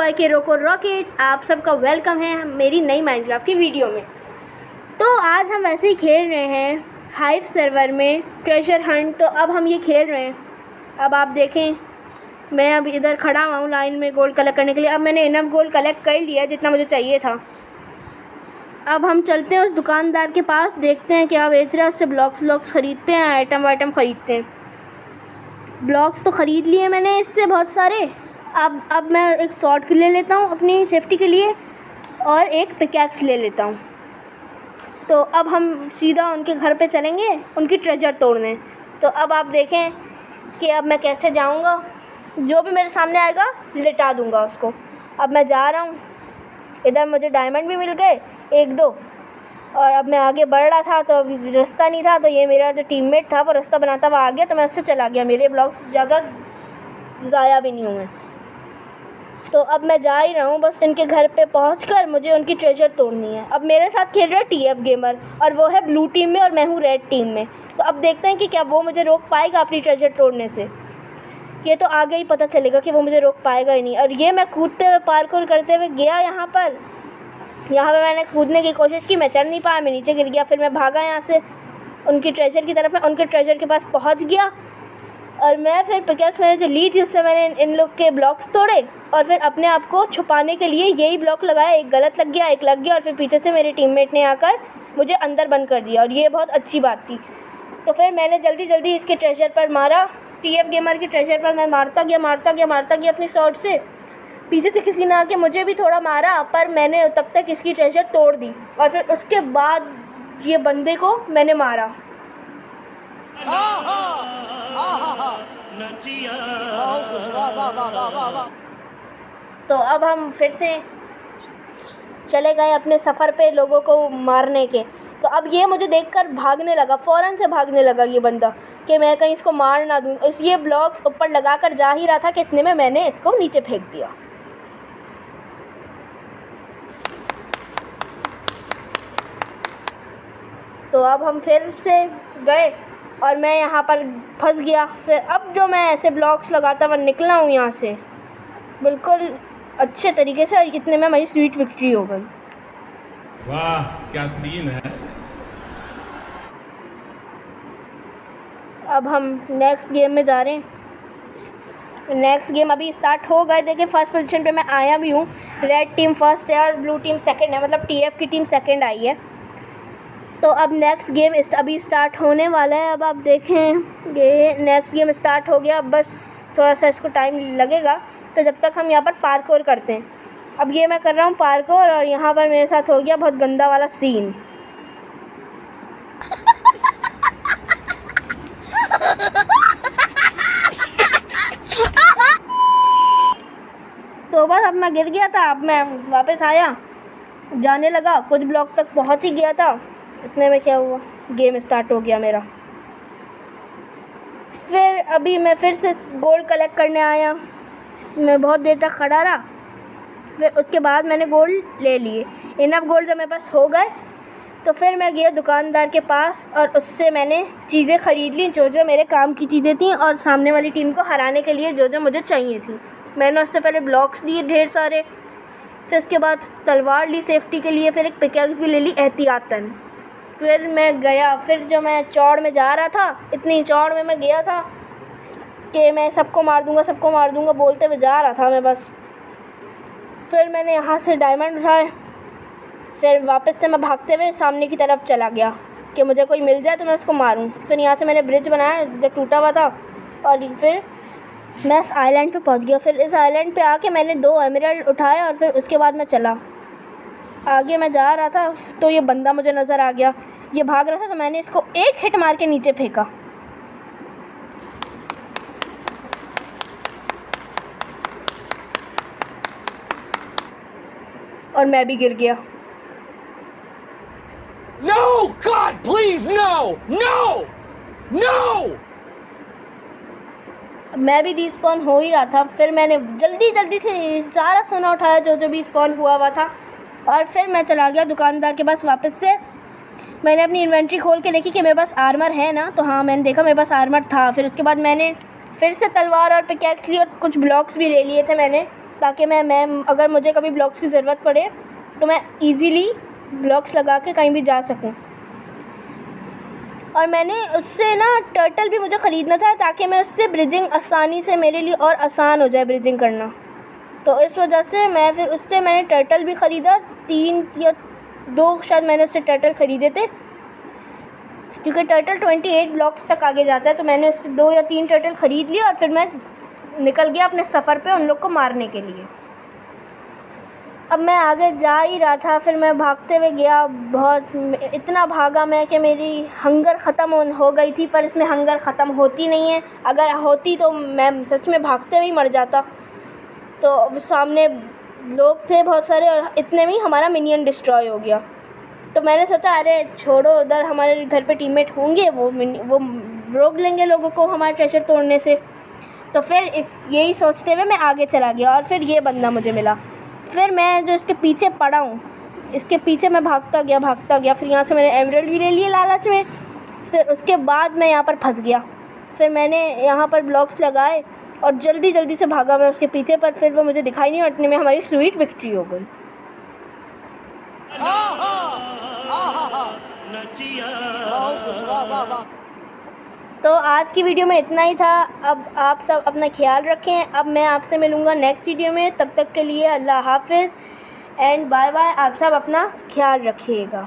Boy के रोको rockets, आप सबका वेलकम है मेरी नई माइनक्राफ्ट की वीडियो में। तो आज हम ऐसे ही खेल रहे हैं हाइव सर्वर में ट्रेजर हंट। तो अब हम ये खेल रहे हैं। अब आप देखें, मैं अब इधर खड़ा हुआ हूँ लाइन में गोल्ड कलेक्ट करने के लिए। अब मैंने इनफ गोल्ड कलेक्ट कर लिया जितना मुझे चाहिए था। अब हम चलते हैं उस दुकानदार के पास, देखते हैं क्या बेच रहा है। उससे ब्लॉक्स ख़रीदते हैं, आइटम वाइटम ख़रीदते हैं। ब्लॉक्स तो ख़रीद लिए मैंने इससे बहुत सारे। अब मैं एक शॉर्ट ले लेता हूँ अपनी सेफ्टी के लिए और एक पिकैक्स ले लेता हूँ। तो अब हम सीधा उनके घर पे चलेंगे उनकी ट्रेजर तोड़ने। तो अब आप देखें कि अब मैं कैसे जाऊँगा। जो भी मेरे सामने आएगा लिटा दूँगा उसको। अब मैं जा रहा हूँ। इधर मुझे डायमंड भी मिल गए 1-2। और अब मैं आगे बढ़ रहा था तो अभी रास्ता नहीं था, तो ये मेरा जो टीममेट था वो रास्ता बनाता हुआ आ गया, तो मैं उससे चला गया। मेरे ब्लॉक्स ज़्यादा ज़ाया भी नहीं हुए। तो अब मैं जा ही रहा हूँ। बस इनके घर पे पहुँचकर मुझे उनकी ट्रेजर तोड़नी है। अब मेरे साथ खेल रहा है TF गेमर और वो है ब्लू टीम में और मैं हूँ रेड टीम में। तो अब देखते हैं कि क्या वो मुझे रोक पाएगा अपनी ट्रेजर तोड़ने से। ये तो आगे ही पता चलेगा कि वो मुझे रोक पाएगा ही नहीं। और ये मैं कूदते हुए पार्कोर करते हुए गया यहाँ पे मैंने कूदने की कोशिश की, मैं चढ़ नहीं पाया, मैं नीचे गिर गया। फिर मैं भागा यहाँ से उनकी ट्रेजर की तरफ। मैं उनके ट्रेजर के पास पहुँच गया और मैं फिर पिकैक्स मैंने जो ली थी उससे मैंने इन लोग के ब्लॉक्स तोड़े और फिर अपने आप को छुपाने के लिए यही ब्लॉक लगाया। एक गलत लग गया, एक लग गया और फिर पीछे से मेरे टीममेट ने आकर मुझे अंदर बंद कर दिया और ये बहुत अच्छी बात थी। तो फिर मैंने जल्दी इसके ट्रेजर पर मारा। TF गेमर की ट्रेजर पर मैं मारता गया अपनी शॉट से। पीछे से किसी ने आके मुझे भी थोड़ा मारा, पर मैंने तब तक इसकी ट्रेजर तोड़ दी और फिर उसके बाद ये बंदे को मैंने मारा। तो अब हम फिर से चले गए अपने सफ़र पे लोगों को मारने के। तो अब ये मुझे देखकर भागने लगा, फ़ौरन से भागने लगा ये बंदा कि मैं कहीं इसको मार ना दूँ। ये ब्लॉक ऊपर लगाकर जा ही रहा था कि इतने में मैंने इसको नीचे फेंक दिया। तो अब हम फिर से गए और मैं यहाँ पर फंस गया। फिर अब जो मैं ऐसे ब्लॉक्स लगाता हुआ निकला हूँ यहाँ से बिल्कुल अच्छे तरीके से, इतने में मेरी स्वीट विक्ट्री हो गई। वाह क्या सीन है। अब हम नेक्स्ट गेम में जा रहे हैं। नेक्स्ट गेम अभी स्टार्ट हो गए। देखिए फर्स्ट पोजीशन पे मैं आया भी हूँ। रेड टीम फर्स्ट है और ब्लू टीम सेकंड है, मतलब TF की टीम सेकंड आई है। तो अब नेक्स्ट गेम अभी स्टार्ट होने वाला है। अब आप देखें ये नेक्स्ट गेम स्टार्ट हो गया। अब बस थोड़ा सा इसको टाइम लगेगा, तो जब तक हम यहाँ पर पार्कोर करते हैं। अब ये मैं कर रहा हूँ पार्कोर और यहाँ पर मेरे साथ हो गया बहुत गंदा वाला सीन। तो बस अब मैं गिर गया था। अब मैं वापस आया, जाने लगा, कुछ ब्लॉक तक पहुँच ही गया था। इतने में क्या हुआ, गेम स्टार्ट हो गया मेरा। फिर अभी मैं फिर से गोल्ड कलेक्ट करने आया। मैं बहुत देर तक खड़ा रहा। फिर उसके बाद मैंने गोल्ड ले लिए। इनफ गोल्ड जब मेरे पास हो गए तो फिर मैं गया दुकानदार के पास और उससे मैंने चीज़ें ख़रीद ली जो मेरे काम की चीज़ें थी और सामने वाली टीम को हराने के लिए जो मुझे चाहिए थी। मैंने उससे पहले ब्लॉक्स लिए ढेर सारे, फिर उसके बाद तलवार ली सेफ्टी के लिए, फिर एक पिकैक्स भी ले ली एहतियातन। फिर मैं गया, फिर जो मैं चौड़ में जा रहा था, इतनी चौड़ में मैं गया था कि मैं सबको मार दूँगा बोलते हुए जा रहा था मैं बस। फिर मैंने यहाँ से डायमंड उठाए, फिर वापस से मैं भागते हुए सामने की तरफ चला गया कि मुझे कोई मिल जाए तो मैं उसको मारूं। फिर यहाँ से मैंने ब्रिज बनाया जो टूटा हुआ था और फिर मैं इस आइलैंड पे पहुँच गया। फिर इस आइलैंड पे आके मैंने 2 एमराल्ड उठाए और फिर उसके बाद मैं चला। आगे मैं जा रहा था तो ये बंदा मुझे नज़र आ गया, ये भाग रहा था, तो मैंने इसको एक हिट मार के नीचे फेंका। और मैं भी गिर गया। No, God, please, no, no, no! मैं भी रिस्पॉन हो ही रहा था। फिर मैंने जल्दी से सारा सोना उठाया जो भी स्पॉन हुआ था और फिर मैं चला गया दुकानदार के पास वापस से। मैंने अपनी इन्वेंट्री खोल के देखी कि मेरे पास आर्मर है ना, तो हाँ मैंने देखा मेरे पास आर्मर था। फिर उसके बाद मैंने फिर से तलवार और पिकैक्स ली और कुछ ब्लॉक्स भी ले लिए थे मैंने, ताकि मैं अगर मुझे कभी ब्लॉक्स की ज़रूरत पड़े तो मैं इजीली ब्लॉक्स लगा के कहीं भी जा सकूं। और मैंने उससे ना टर्टल भी मुझे ख़रीदना था ताकि मैं उससे ब्रिजिंग आसानी से मेरे लिए और आसान हो जाए ब्रिजिंग करना। तो इस वजह से मैंने टर्टल भी ख़रीदा। 3 या 2 शायद मैंने उससे टर्टल ख़रीदे थे, क्योंकि टर्टल 28 ब्लॉक्स तक आगे जाता है। तो मैंने उससे 2 या 3 टर्टल ख़रीद लिए और फिर मैं निकल गया अपने सफ़र पे उन लोग को मारने के लिए। अब मैं आगे जा ही रहा था, फिर मैं भागते हुए गया। इतना भागा मैं कि मेरी हंगर ख़त्म हो गई थी, पर इसमें हंगर ख़त्म होती नहीं है। अगर होती तो मैं सच में भागते हुए ही मर जाता। तो सामने लोग थे बहुत सारे और इतने में ही हमारा मिनियन डिस्ट्रॉय हो गया। तो मैंने सोचा अरे छोड़ो, उधर हमारे घर पे टीममेट होंगे, वो रोक लेंगे लोगों को हमारा ट्रेजर तोड़ने से। तो फिर यही सोचते हुए मैं आगे चला गया और फिर ये बंदा मुझे मिला। फिर मैं जो इसके पीछे पड़ा हूँ, इसके पीछे मैं भागता गया। फिर यहाँ से मैंने एमराल्ड भी ले लिए लालच में। फिर उसके बाद मैं यहाँ पर फंस गया। फिर मैंने यहाँ पर ब्लॉक्स लगाए और जल्दी से भागा मैं उसके पीछे, पर फिर वो मुझे दिखाई नहीं और इतने में हमारी स्वीट विक्ट्री हो गई। तो आज की वीडियो में इतना ही था। अब आप सब अपना ख्याल रखें। अब मैं आपसे मिलूँगा नेक्स्ट वीडियो में। तब तक के लिए अल्लाह हाफिज़ एंड बाय बाय। आप सब अपना ख्याल रखिएगा।